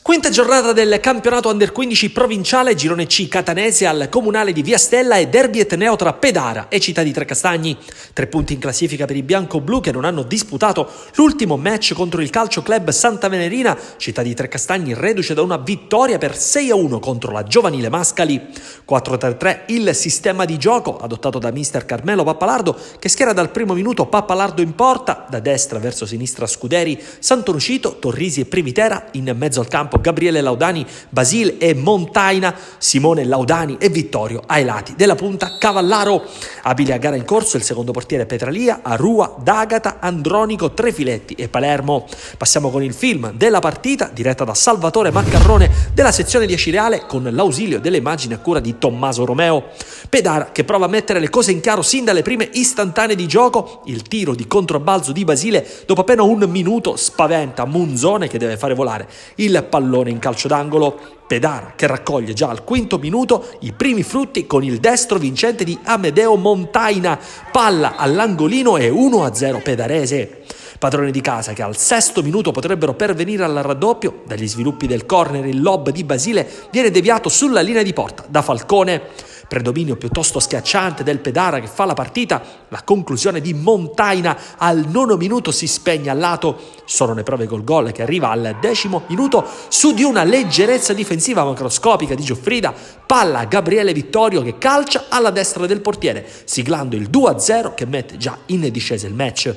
Quinta giornata del campionato Under 15 provinciale, girone C catanese al comunale di Via Stella e derby etneo tra Pedara e Città di Trecastagni. 3 punti in classifica per i bianco-blu che non hanno disputato l'ultimo match contro il Calcio Club Santa Venerina. Città di Trecastagni reduce da una vittoria per 6-1 contro la giovanile Mascali. 4-3-3 il sistema di gioco adottato da mister Carmelo Pappalardo, che schiera dal primo minuto Pappalardo in porta, da destra verso sinistra Scuderi, Santonucito, Torrisi e Privitera, in mezzo al campo Gabriele Laudani, Basile e Montaina, Simone Laudani e Vittorio ai lati della punta Cavallaro. Abile a gara in corso il secondo portiere Petralia, Arua, D'Agata, Andronico, Trefiletti e Palermo. Passiamo con il film della partita diretta da Salvatore Maccarrone della sezione di Acireale, con l'ausilio delle immagini a cura di Tommaso Romeo. Pedara che prova a mettere le cose in chiaro sin dalle prime istantanee di gioco. Il tiro di controbalzo di Basile dopo appena un minuto spaventa Munzone, che deve fare volare il pallone in calcio d'angolo. Pedara che raccoglie già al quinto minuto i primi frutti con il destro vincente di Amedeo Montaina, palla all'angolino e 1-0 pedarese. Padroni di casa che al sesto minuto potrebbero pervenire al raddoppio. Dagli sviluppi del corner il lob di Basile viene deviato sulla linea di porta da Falcone. Predominio piuttosto schiacciante del Pedara che fa la partita. La conclusione di Montaina al 9° minuto si spegne al lato. Sono le prove col gol che arriva al 10° minuto su di una leggerezza difensiva macroscopica di Gioffrida. Palla a Gabriele Vittorio che calcia alla destra del portiere, siglando il 2-0 che mette già in discesa il match.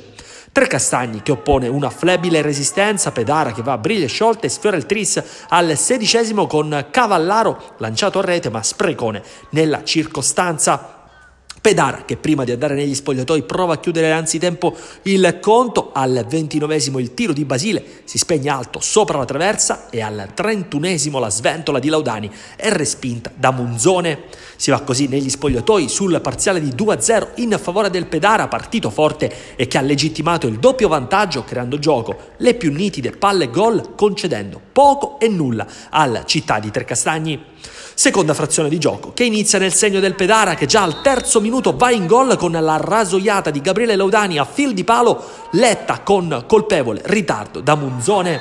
Trecastagni che oppone una flebile resistenza, Pedara che va a briglie sciolte e sfiora il tris al 16° con Cavallaro lanciato a rete ma sprecone nella circostanza. Pedara che prima di andare negli spogliatoi prova a chiudere anzitempo il conto. Al 29° il tiro di Basile si spegne alto sopra la traversa e al 31° la sventola di Laudani è respinta da Munzone. Si va così negli spogliatoi sul parziale di 2-0 in favore del Pedara, partito forte e che ha legittimato il doppio vantaggio creando gioco, le più nitide palle gol, concedendo poco e nulla alla Città di Trecastagni. Seconda frazione di gioco che inizia nel segno del Pedara, che già al 3° minuto va in gol con la rasoiata di Gabriele Laudani a fil di palo, letta con colpevole ritardo da Munzone.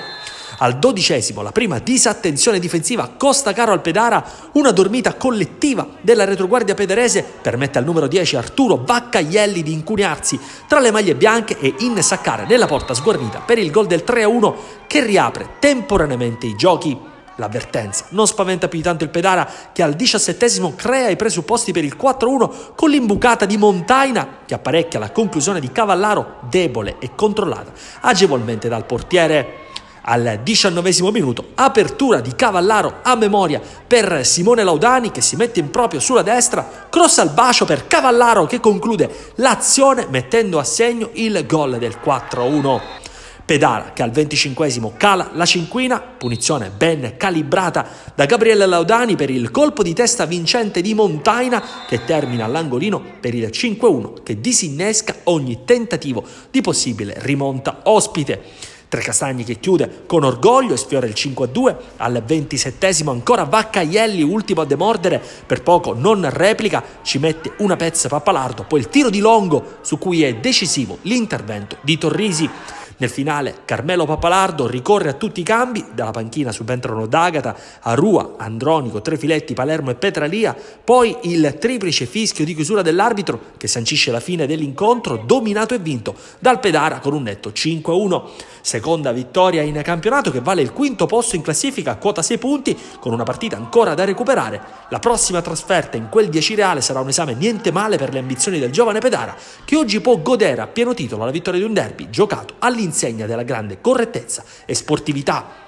Al 12° la prima disattenzione difensiva costa caro al Pedara. Una dormita collettiva della retroguardia pederese permette al numero 10 Arturo Vaccaielli di incuniarsi tra le maglie bianche e insaccare nella porta sguarnita per il gol del 3-1 che riapre temporaneamente i giochi. L'avvertenza non spaventa più di tanto il Pedara, che al 17° crea i presupposti per il 4-1 con l'imbucata di Montaina che apparecchia la conclusione di Cavallaro, debole e controllata agevolmente dal portiere. Al 19° minuto apertura di Cavallaro a memoria per Simone Laudani che si mette in proprio sulla destra, cross al bacio per Cavallaro che conclude l'azione mettendo a segno il gol del 4-1. Pedara che al 25° cala la cinquina, punizione ben calibrata da Gabriele Laudani per il colpo di testa vincente di Montaina che termina all'angolino per il 5-1 che disinnesca ogni tentativo di possibile rimonta ospite. Trecastagni che chiude con orgoglio e sfiora il 5-2, al 27° ancora Vaccaielli, ultimo a demordere, per poco non replica, ci mette una pezza Pappalardo, poi il tiro di Longo su cui è decisivo l'intervento di Torrisi. Nel finale Carmelo Pappalardo ricorre a tutti i cambi, dalla panchina subentrano D'Agata, Arua, Andronico, Trefiletti, Palermo e Petralia, poi il triplice fischio di chiusura dell'arbitro che sancisce la fine dell'incontro dominato e vinto dal Pedara con un netto 5-1. Seconda vittoria in campionato che vale il 5° posto in classifica a quota 6 punti con una partita ancora da recuperare. La prossima trasferta in quel di Acireale sarà un esame niente male per le ambizioni del giovane Pedara, che oggi può godere a pieno titolo la vittoria di un derby giocato all'insegna della grande correttezza e sportività.